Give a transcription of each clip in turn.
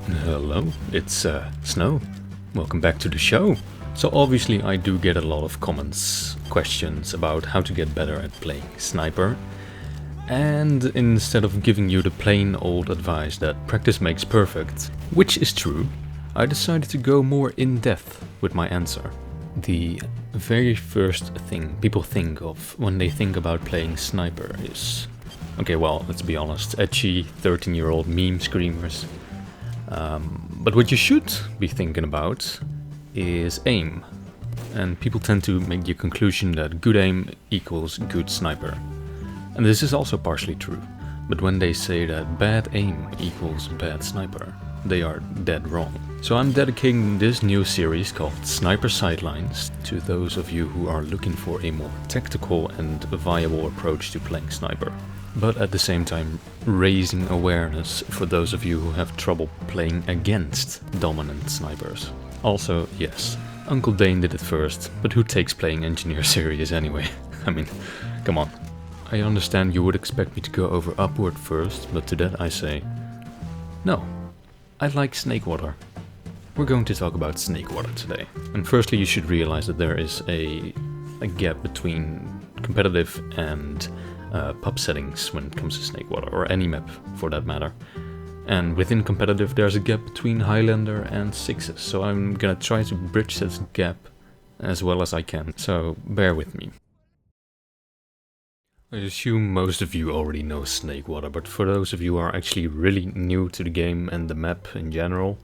Hello, it's Snow. Welcome back to the show. So obviously I do get a lot of comments, questions about how to get better at playing Sniper. And instead of giving you the plain old advice that practice makes perfect, which is true, I decided to go more in depth with my answer. The very first thing people think of when they think about playing Sniper is, okay, well, let's be honest, edgy 13-year-old meme screamers. But what you should be thinking about is aim. And people tend to make the conclusion that good aim equals good sniper. And this is also partially true. But when they say that bad aim equals bad sniper, they are dead wrong. So I'm dedicating this new series called Sniper Sightlines to those of you who are looking for a more tactical and viable approach to playing sniper. But at the same time raising awareness for those of you who have trouble playing against dominant snipers. Also, yes, Uncle Dane did it first, but who takes playing engineer serious anyway? I mean, come on. I understand you would expect me to go over upward first, but to that I say, no, I like Snakewater. We're going to talk about Snakewater today. And firstly you should realize that there is a gap between competitive and pub settings when it comes to Snakewater, or any map for that matter. And within competitive there's a gap between Highlander and Sixes, so I'm gonna try to bridge this gap as well as I can, so bear with me. I assume most of you already know Snakewater, but for those of you who are actually really new to the game and the map in general,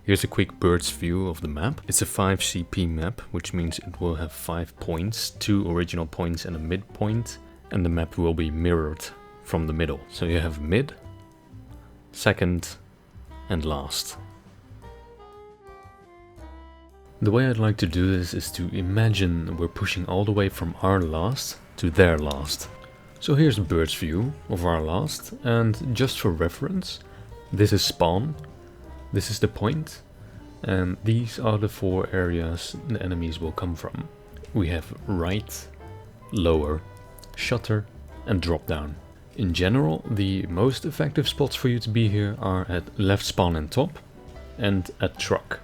here's a quick bird's view of the map. It's a 5 CP map, which means it will have 5 points, 2 original points and a midpoint. And the map will be mirrored from the middle. So you have mid, second and last. The way I'd like to do this is to imagine we're pushing all the way from our last to their last. So here's a bird's view of our last, and just for reference, this is spawn, this is the point, and these are the 4 areas the enemies will come from. We have right, lower, shutter and drop down. In general, the most effective spots for you to be here are at left spawn and top and at truck.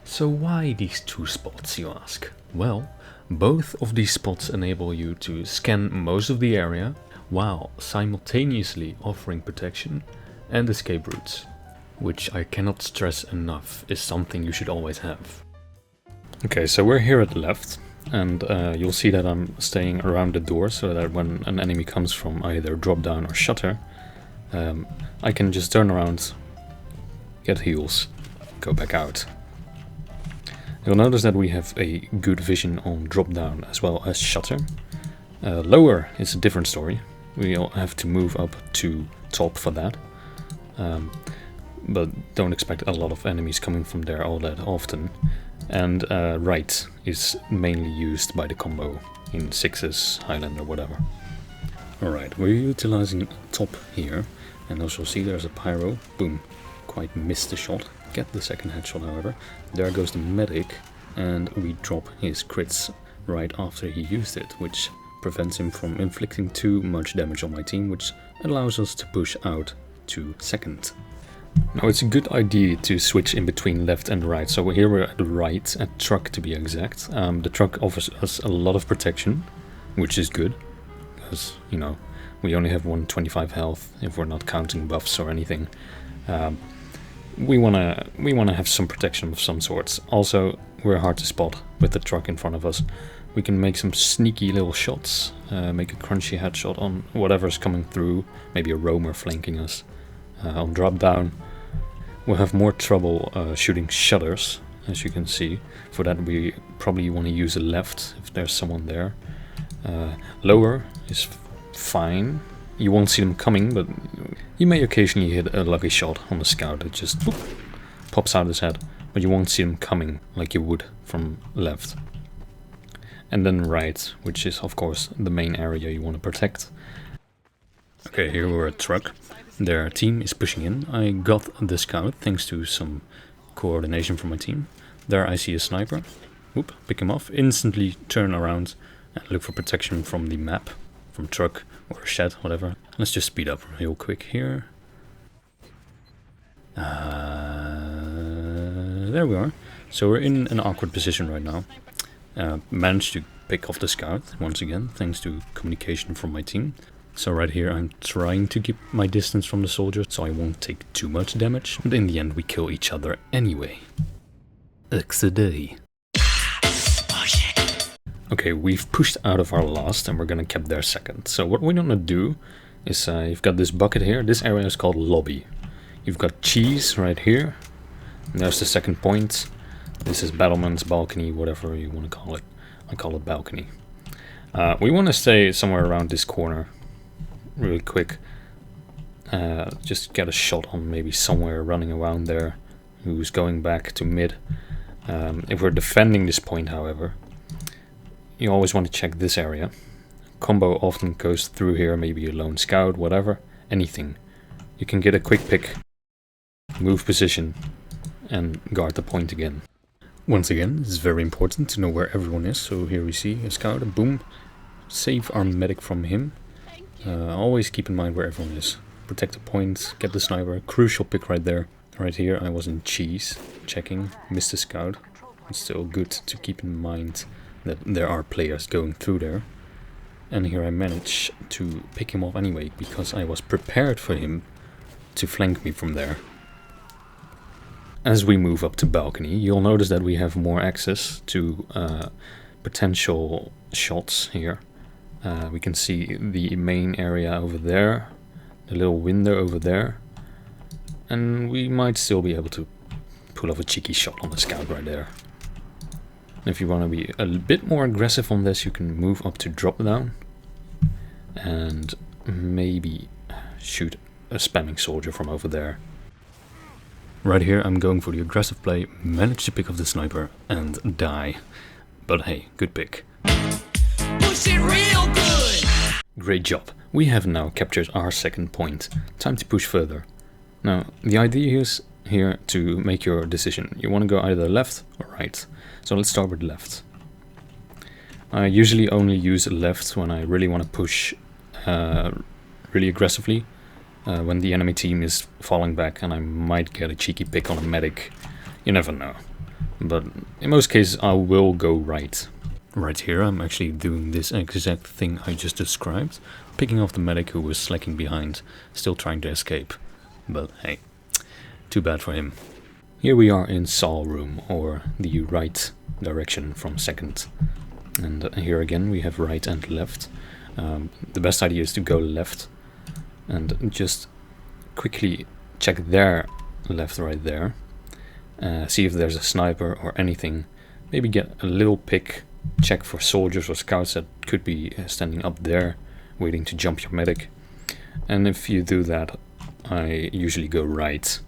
So why these 2 spots, you ask? Well, both of these spots enable you to scan most of the area while simultaneously offering protection and escape routes, which I cannot stress enough is something you should always have. Okay, so we're here at left. And you'll see that I'm staying around the door so that when an enemy comes from either drop down or shutter, I can just turn around, get heals, go back out. You'll notice that we have a good vision on drop down as well as shutter. Lower is a different story. We'll have to move up to top for that. But don't expect a lot of enemies coming from there all that often. And right is mainly used by the combo in Sixes, Highlander, whatever. Alright, we're utilizing top here, and as you'll see there's a pyro, boom, quite missed the shot, get the second headshot however. There goes the medic, and we drop his crits right after he used it, which prevents him from inflicting too much damage on my team, which allows us to push out to second. Now it's a good idea to switch in between left and right, so here we're at the right, at truck to be exact. The truck offers us a lot of protection, which is good, because, you know, we only have 125 health if we're not counting buffs or anything. We wanna have some protection of some sorts. Also, we're hard to spot with the truck in front of us. We can make some sneaky little shots, make a crunchy headshot on whatever's coming through, maybe a roamer flanking us. On drop down, we'll have more trouble shooting shutters, as you can see. For that we probably want to use a left if there's someone there. Lower is fine. You won't see them coming, but you may occasionally hit a lucky shot on the scout that just boop, pops out his head, but you won't see them coming like you would from left. And then right, which is of course the main area you want to protect. Okay, here we're at truck. Their team is pushing in. I got the scout thanks to some coordination from my team. There I see a sniper. Oop, pick him off. Instantly turn around and look for protection from the map, from truck or a shed, whatever. Let's just speed up real quick here. there we are. So we're in an awkward position right now. Managed to pick off the scout once again, thanks to communication from my team. So right here I'm trying to keep my distance from the soldier so I won't take too much damage. But in the end we kill each other anyway. XD. Okay, we've pushed out of our last and we're gonna keep their second. So what we're gonna do is you've got this bucket here. This area is called lobby. You've got cheese right here. And there's the second point. This is battlements, balcony, whatever you want to call it. I call it balcony. We want to stay somewhere around this corner really quick. Just get a shot on maybe somewhere running around there who's going back to mid. If we're defending this point, however, you always want to check this area. Combo often goes through here, maybe a lone scout, whatever, anything. You can get a quick pick, move position, and guard the point again. Once again, it's very important to know where everyone is. So here we see a scout, and boom, save our medic from him. Always keep in mind where everyone is. Protect the point, get the sniper, crucial pick right there. Right here I was in cheese, checking, missed the scout. It's still good to keep in mind that there are players going through there. And here I managed to pick him off anyway, because I was prepared for him to flank me from there. As we move up to balcony, you'll notice that we have more access to potential shots here. We can see the main area over there, the little window over there, and we might still be able to pull off a cheeky shot on the scout right there. If you want to be a bit more aggressive on this, you can move up to drop down and maybe shoot a spamming soldier from over there. Right here I'm going for the aggressive play, manage to pick off the sniper and die. But hey, good pick. Push it real good! Great job. We have now captured our second point. Time to push further. Now, the idea is here to make your decision. You want to go either left or right. So let's start with left. I usually only use left when I really want to push really aggressively. When the enemy team is falling back and I might get a cheeky pick on a medic. You never know. But in most cases I will go right. Right here I'm actually doing this exact thing I just described. Picking off the medic who was slacking behind, still trying to escape. But hey, too bad for him. Here we are in Saul room, or the right direction from second. And here again we have right and left. The best idea is to go left and just quickly check their left right there. See if there's a sniper or anything. Maybe get a little pick, check for soldiers or scouts that could be standing up there waiting to jump your medic. And if you do that, I usually go right.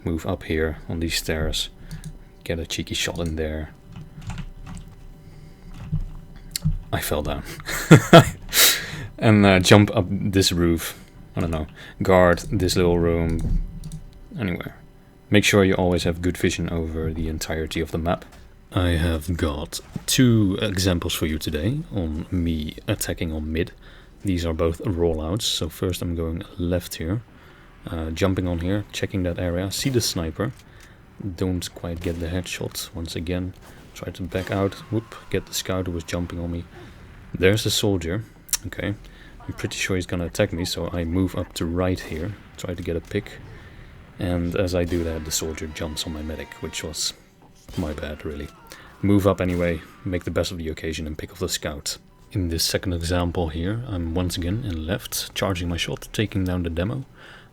Move up here on these stairs, get a cheeky shot in there. I fell down. And jump up this roof. I don't know, guard this little room, anywhere. Make sure you always have good vision over the entirety of the map. I have got two examples for you today on me attacking on mid. These are both rollouts, so first I'm going left here. Jumping on here, checking that area, see the sniper. Don't quite get the headshot once again. Try to back out, whoop, get the scout who was jumping on me. There's the soldier, okay. I'm pretty sure he's gonna attack me, so I move up to right here, try to get a pick. And as I do that, the soldier jumps on my medic, which was my bad, really. Move up anyway, make the best of the occasion and pick off the scout. In this second example here, I'm once again in left, charging my shot, taking down the demo.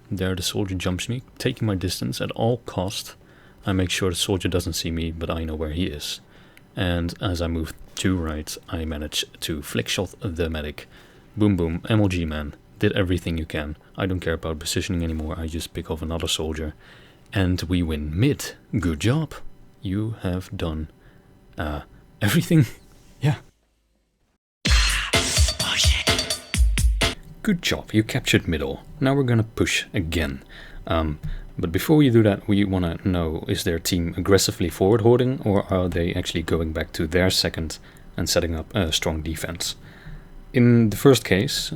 There the soldier jumps me, taking my distance at all cost. I make sure the soldier doesn't see me, but I know where he is. And as I move to right, I manage to flick shot the medic. Boom boom, MLG man, did everything you can. I don't care about positioning anymore, I just pick off another soldier. And we win mid. Good job. You have done everything. Yeah. Good job, you captured middle. Now we're gonna push again. But before we do that, we wanna know, is their team aggressively forward hoarding, or are they actually going back to their second and setting up a strong defense? In the first case,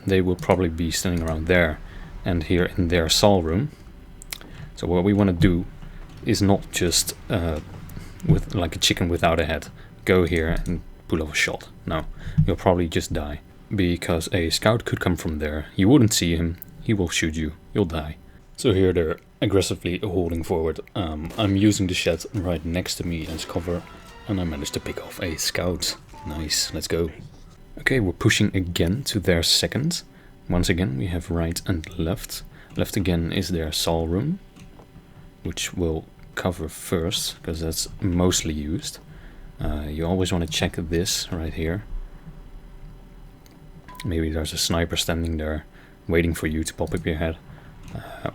they will probably be standing around there and here in their Saul room. So what we want to do is not just with like a chicken without a head. Go here and pull off a shot. No, you'll probably just die. Because a scout could come from there. You wouldn't see him. He will shoot you. You'll die. So here they're aggressively holding forward. I'm using the shed right next to me as cover. And I managed to pick off a scout. Nice, let's go. Okay, we're pushing again to their second. Once again, we have right and left. Left again is their Sol room, which we'll cover first, because that's mostly used. You always want to check this right here. Maybe there's a sniper standing there, waiting for you to pop up your head,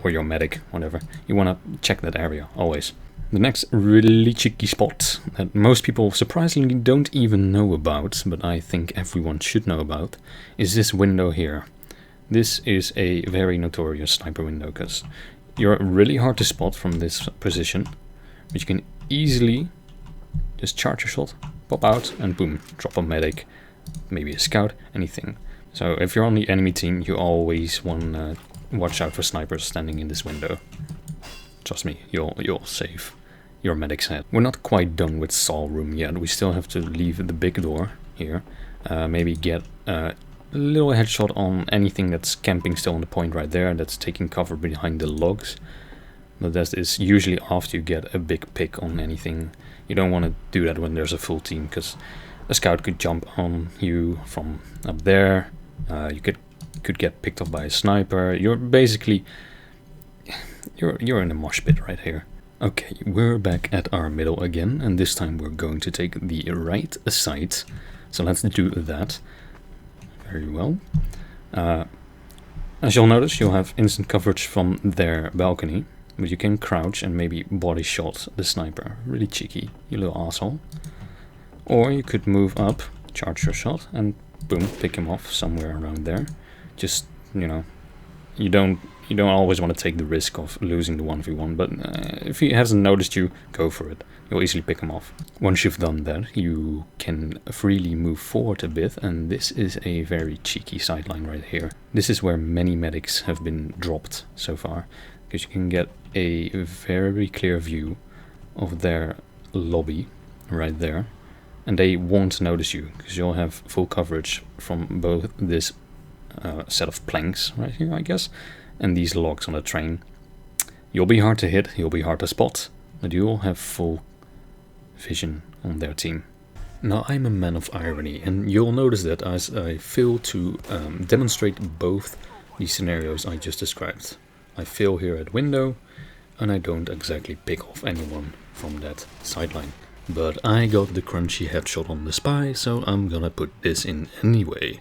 or your medic, whatever. You want to check that area, always. The next really cheeky spot that most people surprisingly don't even know about, but I think everyone should know about, is this window here. This is a very notorious sniper window, because you're really hard to spot from this position, but you can easily just charge your shot, pop out, and boom, drop a medic, maybe a scout, anything. So if you're on the enemy team, you always want to watch out for snipers standing in this window. Trust me, you'll save your medic's head. We're not quite done with Sol room yet. We still have to leave the big door here. Maybe get a little headshot on anything that's camping still on the point right there, that's taking cover behind the logs. But that is usually after you get a big pick on anything. You don't want to do that when there's a full team, because a scout could jump on you from up there. You could get picked up by a sniper. You're basically you're in a mosh pit right here. Okay, we're back at our middle again, and this time we're going to take the right side. So let's do that. Very well. As you'll notice, you'll have instant coverage from their balcony, but you can crouch and maybe body shot the sniper. Really cheeky, you little asshole. Or you could move up, charge your shot, and boom, pick him off somewhere around there. Just, you know, you don't always want to take the risk of losing the 1v1, but if he hasn't noticed you, go for it. You'll easily pick him off. Once you've done that, you can freely move forward a bit, and this is a very cheeky sideline right here. This is where many medics have been dropped so far, because you can get a very clear view of their lobby right there, and they won't notice you, because you'll have full coverage from both this set of planks right here, I guess, and these logs on the train. You'll be hard to hit, you'll be hard to spot, but you'll have full vision on their team. Now, I'm a man of irony, and you'll notice that as I fail to demonstrate both these scenarios I just described. I fail here at window, and I don't exactly pick off anyone from that sideline. But I got the crunchy headshot on the spy, so I'm gonna put this in anyway.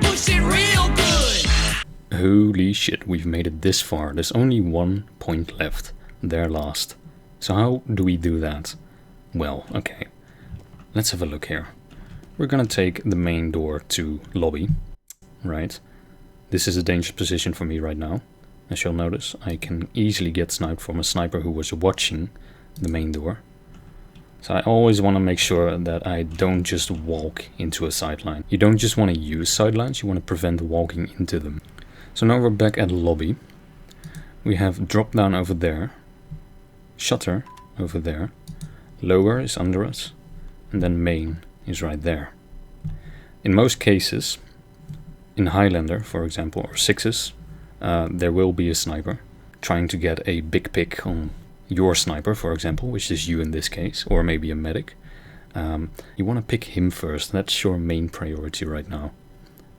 Push it real good! Holy shit, we've made it this far. There's only 1 point left. They're last. So how do we do that? Well, okay. Let's have a look here. We're gonna take the main door to lobby. Right. This is a dangerous position for me right now. As you'll notice, I can easily get sniped from a sniper who was watching the main door. So I always want to make sure that I don't just walk into a sideline. You don't just want to use sidelines, you want to prevent walking into them. So now we're back at lobby. We have drop down over there, shutter over there, lower is under us, and then main is right there. In most cases, in Highlander, for example, or sixes, there will be a sniper trying to get a big pick on your sniper, for example, which is you in this case, or maybe a medic. You want to pick him first. That's your main priority right now.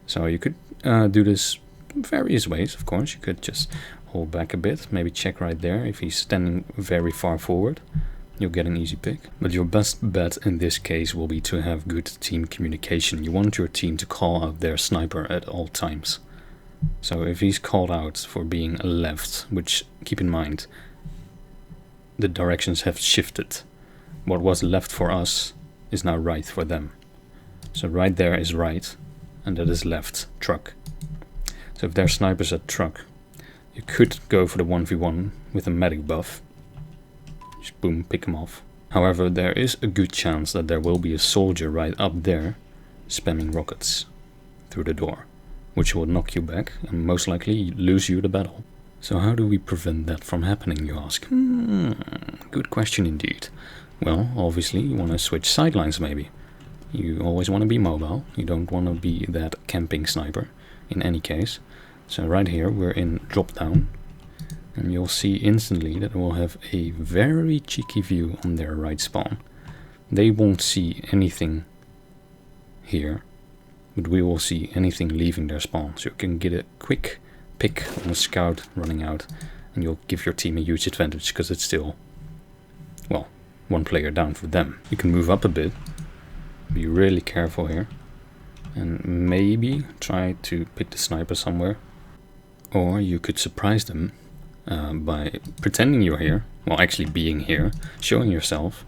So you could do this various ways, of course. You could just hold back a bit, maybe check right there. If he's standing very far forward, you'll get an easy pick. But your best bet in this case will be to have good team communication. You want your team to call out their sniper at all times. So if he's called out for being left, which, keep in mind, the directions have shifted. What was left for us is now right for them. So right there is right, and that is left, truck. So if there's snipers at truck, you could go for the 1v1 with a medic buff. Just boom, pick them off. However, there is a good chance that there will be a soldier right up there spamming rockets through the door, which will knock you back and most likely lose you the battle. So how do we prevent that from happening, you ask? Good question indeed. Well, obviously you want to switch sightlines maybe. You always want to be mobile. You don't want to be that camping sniper in any case. So right here we're in drop down. And you'll see instantly that we'll have a very cheeky view on their right spawn. They won't see anything here, but we will see anything leaving their spawn. So you can get a quick pick on a scout running out, and you'll give your team a huge advantage because it's still, well, one player down for them. You can move up a bit, be really careful here, and maybe try to pick the sniper somewhere. Or you could surprise them by pretending you're here, well actually being here, showing yourself,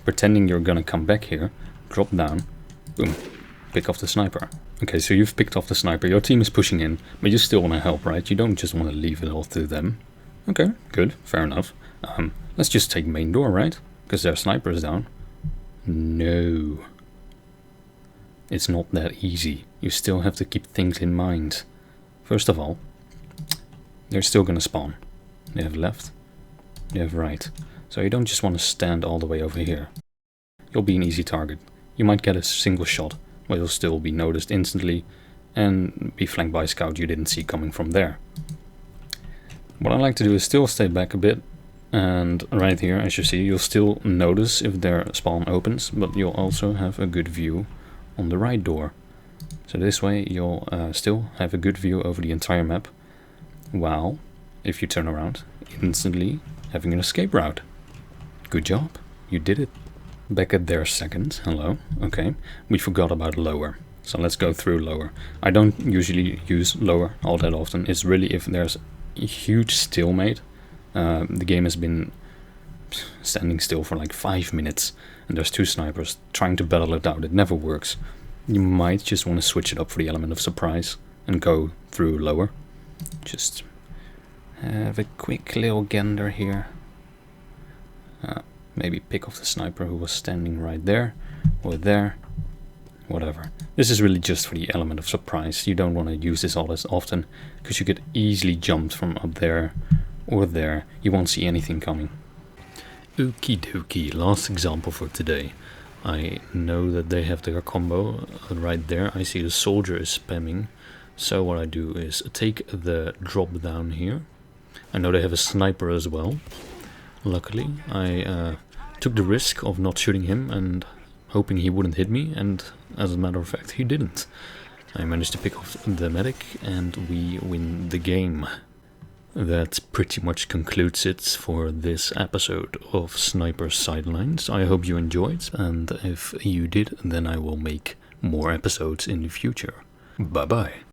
pretending you're gonna come back here, drop down, boom, pick off the sniper. Okay, so you've picked off the sniper, your team is pushing in, but you still want to help, right? You don't just want to leave it all to them. Okay, good, fair enough. Let's just take main door, right? Because their sniper is down. No. It's not that easy. You still have to keep things in mind. First of all, they're still gonna spawn. They have left, they have right. So you don't just want to stand all the way over here. You'll be an easy target. You might get a single shot, but you'll still be noticed instantly and be flanked by a scout you didn't see coming from there. What I like to do is still stay back a bit, and right here, as you see, you'll still notice if their spawn opens, but you'll also have a good view on the right door. So this way you'll still have a good view over the entire map, while, if you turn around, instantly having an escape route. Good job, you did it. Back at their second, hello, okay, we forgot about lower. So let's go through lower. I don't usually use lower all that often. It's really if there's a huge stalemate. The game has been standing still for like 5 minutes and there's two snipers trying to battle it out. It never works. You might just want to switch it up for the element of surprise and go through lower. Just have a quick little gander here. Maybe pick off the sniper who was standing right there or there, whatever. This is really just for the element of surprise. You don't want to use this all as often because you get easily jumped from up there or there. You won't see anything coming. Okie dokie, last example for today. I know that they have their combo right there. I see the soldier is spamming. So what I do is take the drop down here. I know they have a sniper as well. Luckily, I took the risk of not shooting him and hoping he wouldn't hit me, and as a matter of fact, he didn't. I managed to pick off the medic and we win the game. That pretty much concludes it for this episode of Sniper Sightlines. I hope you enjoyed, and if you did, then I will make more episodes in the future. Bye bye.